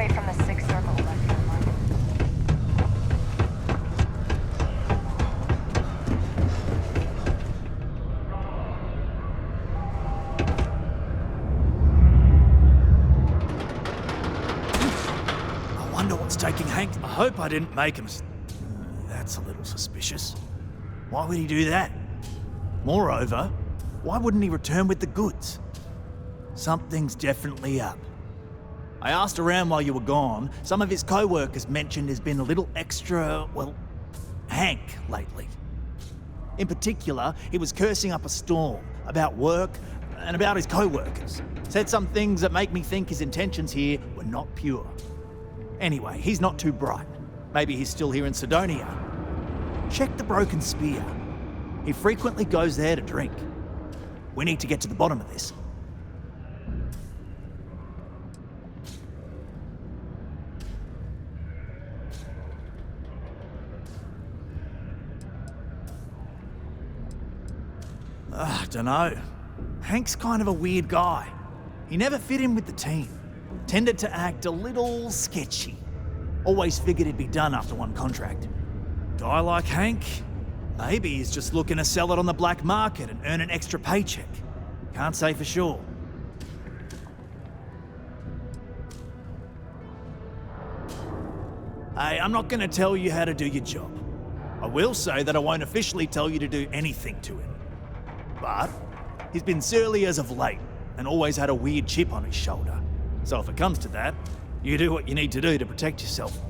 away from the sixth circle molecular marker. I wonder what's taking Hank. I hope I didn't make him. That's a little suspicious. Why would he do that? Moreover, why wouldn't he return with the goods? Something's definitely up. I asked around while you were gone. Some of his co-workers mentioned there's been a little extra, well, Hank lately. In particular, he was cursing up a storm about work and about his co-workers. Said some things that make me think his intentions here were not pure. Anyway, he's not too bright. Maybe he's still here in Sidonia. Check the Broken Spear. He frequently goes there to drink. We need to get to the bottom of this. Dunno. Hank's kind of a weird guy. He never fit in with the team. Tended to act a little sketchy. Always figured he'd be done after one contract. Guy like Hank? Maybe he's just looking to sell it on the black market and earn an extra paycheck. Can't say for sure. Hey, I'm not going to tell you how to do your job. I will say that I won't officially tell you to do anything to him. But he's been surly as of late and always had a weird chip on his shoulder. So if it comes to that, you do what you need to do to protect yourself.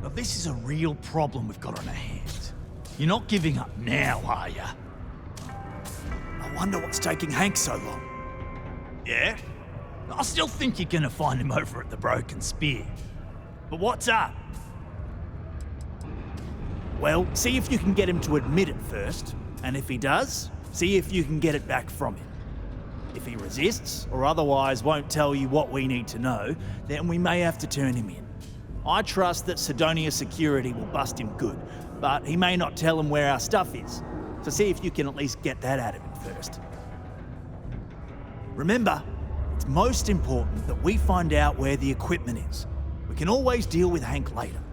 Now, this is a real problem we've got on our hands. You're not giving up now, are ya? I wonder what's taking Hank so long. Yeah? I still think you're gonna find him over at the Broken Spear. But what's up? Well, see if you can get him to admit it first, and if he does, see if you can get it back from him. If he resists, or otherwise won't tell you what we need to know, then we may have to turn him in. I trust that Sidonia Security will bust him good, but he may not tell him where our stuff is, so see if you can at least get that out of him first. Remember, it's most important that we find out where the equipment is. We can always deal with Hank later.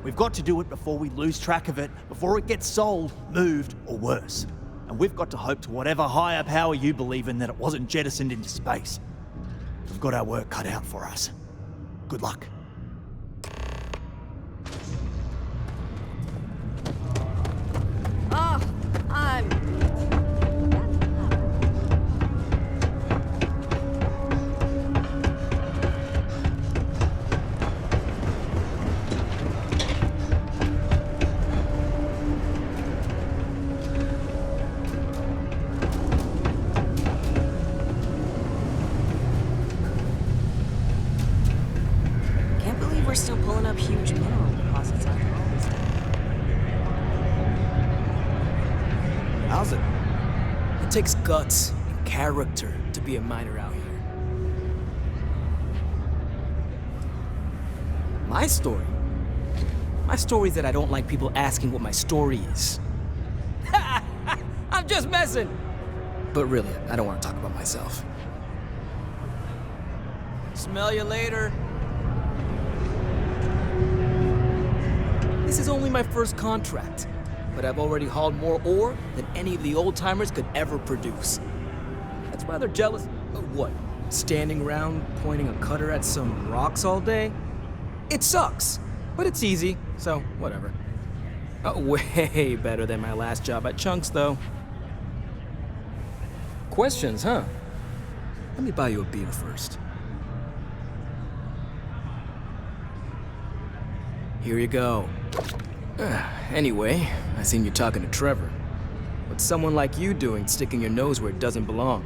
We've got to do it before we lose track of it, before it gets sold, moved, or worse. And we've got to hope to whatever higher power you believe in that it wasn't jettisoned into space. We've got our work cut out for us. Good luck. Oh, I'm... Can't believe we're still pulling up huge mineral deposits after all this time. How's it? It takes guts and character to be a miner out here. My story? My story is that I don't like people asking what my story is. I'm just messing! But really, I don't want to talk about myself. Smell you later. This is only my first contract, but I've already hauled more ore than any of the old-timers could ever produce. That's why they're jealous. What? Standing around pointing a cutter at some rocks all day? It sucks, but it's easy, so whatever. Way better than my last job at Chunks, though. Questions, huh? Let me buy you a beer first. Here you go. Anyway, I seen you talking to Trevor. What's someone like you doing sticking your nose where it doesn't belong?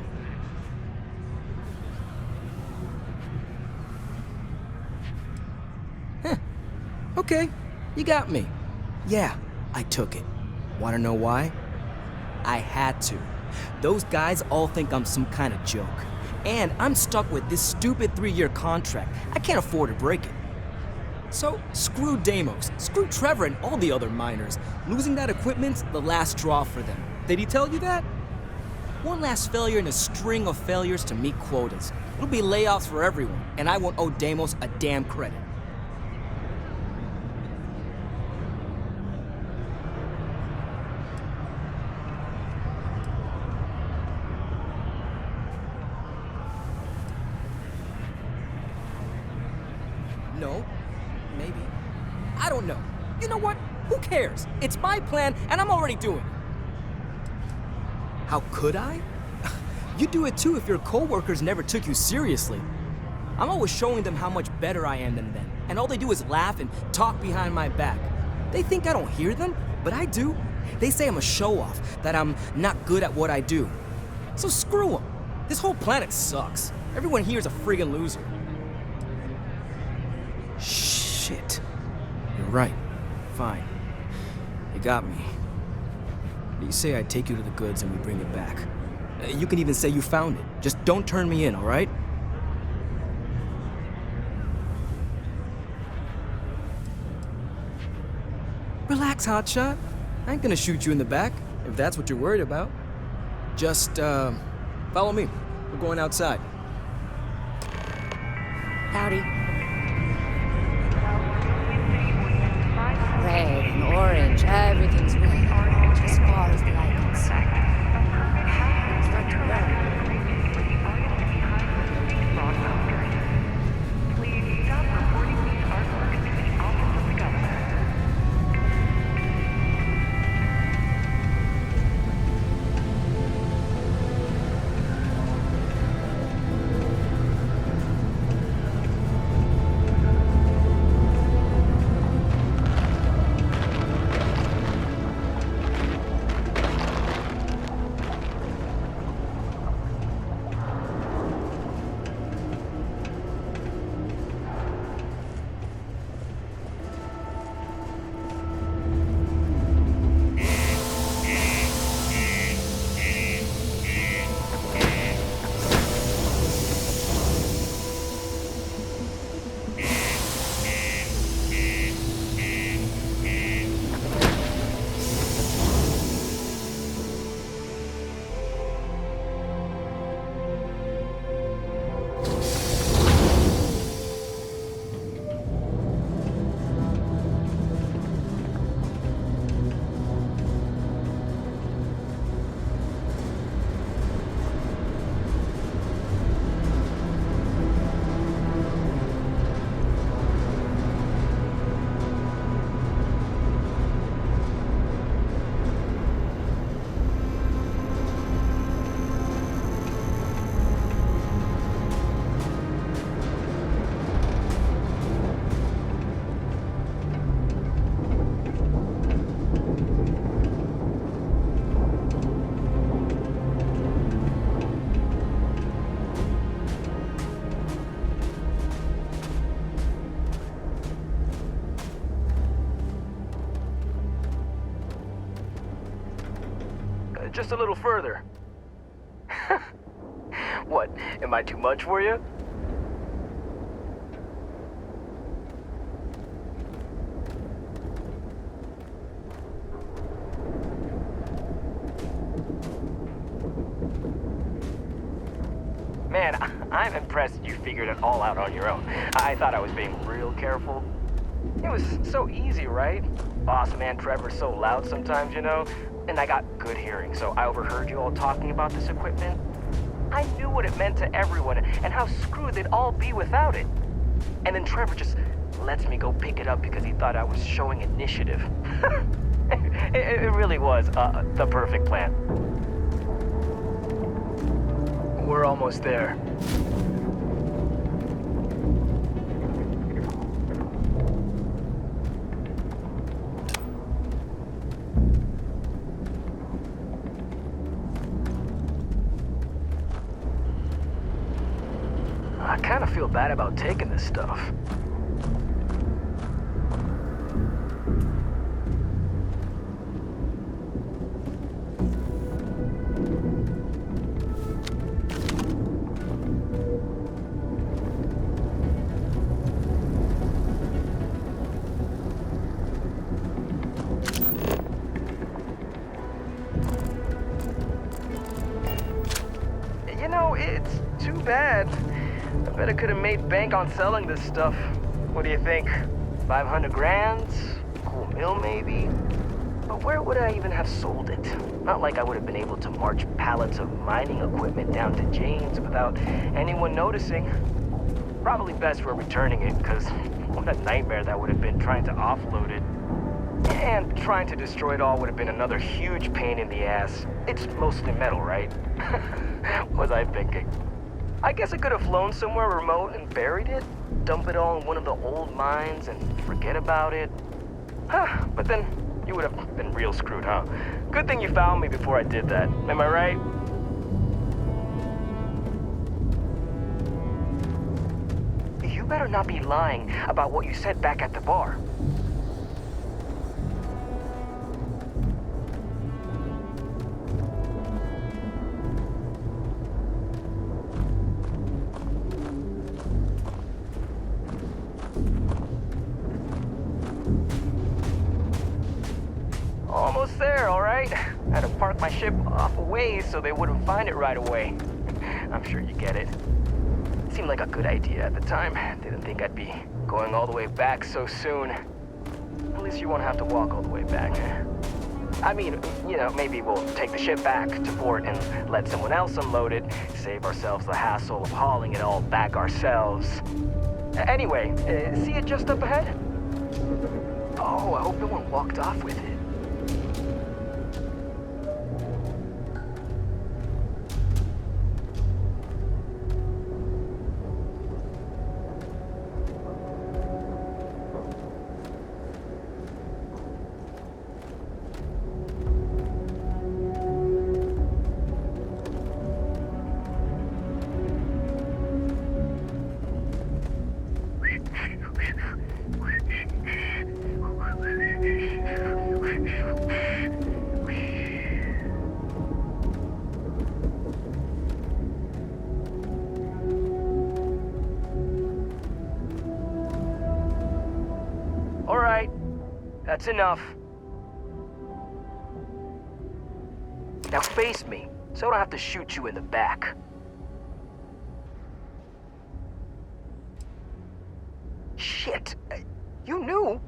Huh. Okay, you got me. Yeah, I took it. Wanna know why? I had to. Those guys all think I'm some kind of joke. And I'm stuck with this stupid 3-year contract. I can't afford to break it. So, screw Deimos, screw Trevor and all the other miners. Losing that equipment's the last straw for them. Did he tell you that? One last failure in a string of failures to meet quotas. It'll be layoffs for everyone, and I won't owe Deimos a damn credit. No. Maybe. I don't know. You know what? Who cares? It's my plan, and I'm already doing it. How could I? You'd do it too if your coworkers never took you seriously. I'm always showing them how much better I am than them, and all they do is laugh and talk behind my back. They think I don't hear them, but I do. They say I'm a show-off, that I'm not good at what I do. So screw them. This whole planet sucks. Everyone here is a friggin' loser. Shit. You're right. Fine. You got me. You say I take you to the goods and we bring it back. You can even say you found it. Just don't turn me in, all right? Relax, hotshot. I ain't gonna shoot you in the back, if that's what you're worried about. Just, follow me. We're going outside. Howdy. Red and orange, everything's red and orange as far as the eye can see. Start to run. Please stop reporting these artworks to the Office of the Governor. Just a little further. What, am I too much for you? Man, I'm impressed you figured it all out on your own. I thought I was being real careful. It was so easy, right? Boss man Trevor's so loud sometimes, you know? And I got good hearing, so I overheard you all talking about this equipment. I knew what it meant to everyone and how screwed they'd all be without it. And then Trevor just lets me go pick it up because he thought I was showing initiative. It really was the perfect plan. We're almost there. I kind of feel bad about taking this stuff. too bad. I bet I could have made bank on selling this stuff. What do you think? 500 grand? Cool mill, maybe? But where would I even have sold it? Not like I would have been able to march pallets of mining equipment down to Jane's without anyone noticing. Probably best we're returning it, because what a nightmare that would have been trying to offload it. And trying to destroy it all would have been another huge pain in the ass. It's mostly metal, right? What was I thinking? I guess I could have flown somewhere remote and buried it, dump it all in one of the old mines and forget about it. Huh, but then you would have been real screwed, huh? Good thing you found me before I did that. Am I right? You better not be lying about what you said back at the bar. Almost there, all right? I had to park my ship off a ways so they wouldn't find it right away. I'm sure you get it. Seemed like a good idea at the time. Didn't think I'd be going all the way back so soon. At least you won't have to walk all the way back. I mean, you know, maybe we'll take the ship back to port and let someone else unload it, save ourselves the hassle of hauling it all back ourselves. Anyway, see it just up ahead? Oh, I hope no one walked off with it. All right, that's enough. Now face me, so I don't have to shoot you in the back. Shit, you knew.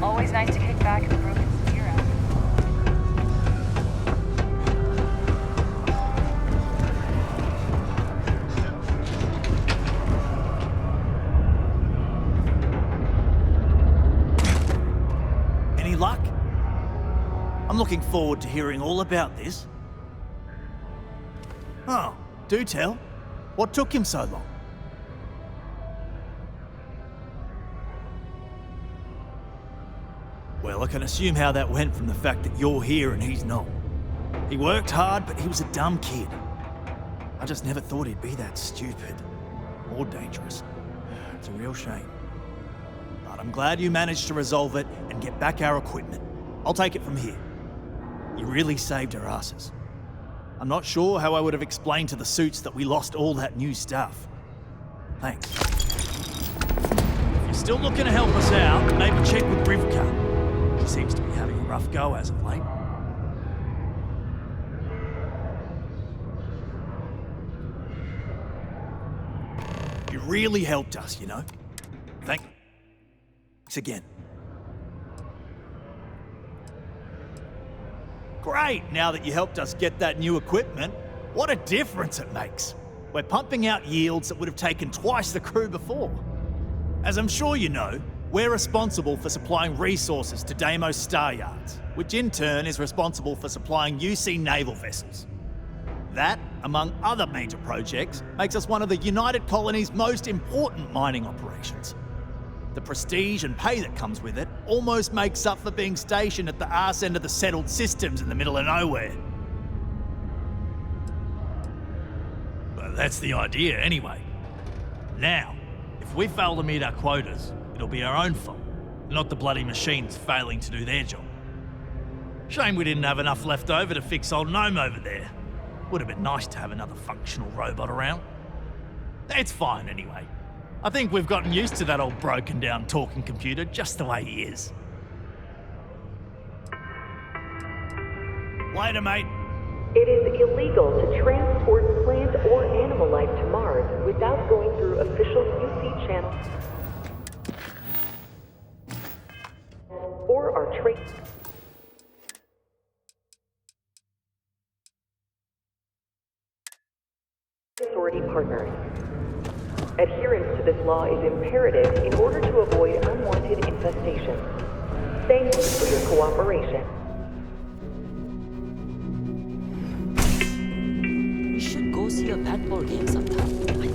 Always nice to kick back at the broken zero. Any luck? I'm looking forward to hearing all about this. Oh, do tell. What took him so long? Well, I can assume how that went from the fact that you're here and he's not. He worked hard, but he was a dumb kid. I just never thought he'd be that stupid. Or dangerous. It's a real shame. But I'm glad you managed to resolve it and get back our equipment. I'll take it from here. You really saved our asses. I'm not sure how I would have explained to the suits that we lost all that new stuff. Thanks. If you're still looking to help us out, maybe check with Rivka. She seems to be having a rough go as of late. You really helped us, you know? Thanks again. Great, now that you helped us get that new equipment, what a difference it makes. We're pumping out yields that would have taken twice the crew before. As I'm sure you know, we're responsible for supplying resources to Deimos Star Yards, which in turn is responsible for supplying UC naval vessels. That, among other major projects, makes us one of the United Colony's most important mining operations. The prestige and pay that comes with it almost makes up for being stationed at the arse end of the settled systems in the middle of nowhere. But that's the idea anyway. Now, if we fail to meet our quotas, it'll be our own fault, not the bloody machines failing to do their job. Shame we didn't have enough left over to fix old Gnome over there. Would have been nice to have another functional robot around. It's fine anyway. I think we've gotten used to that old broken down talking computer just the way he is. Later, mate. It is illegal to transport plant or animal life to Mars without going through official UC channels or our trade authority partners. Adherence to this law is imperative in order to avoid unwanted infestations. Thank you for your cooperation. We should go see a patball game sometime.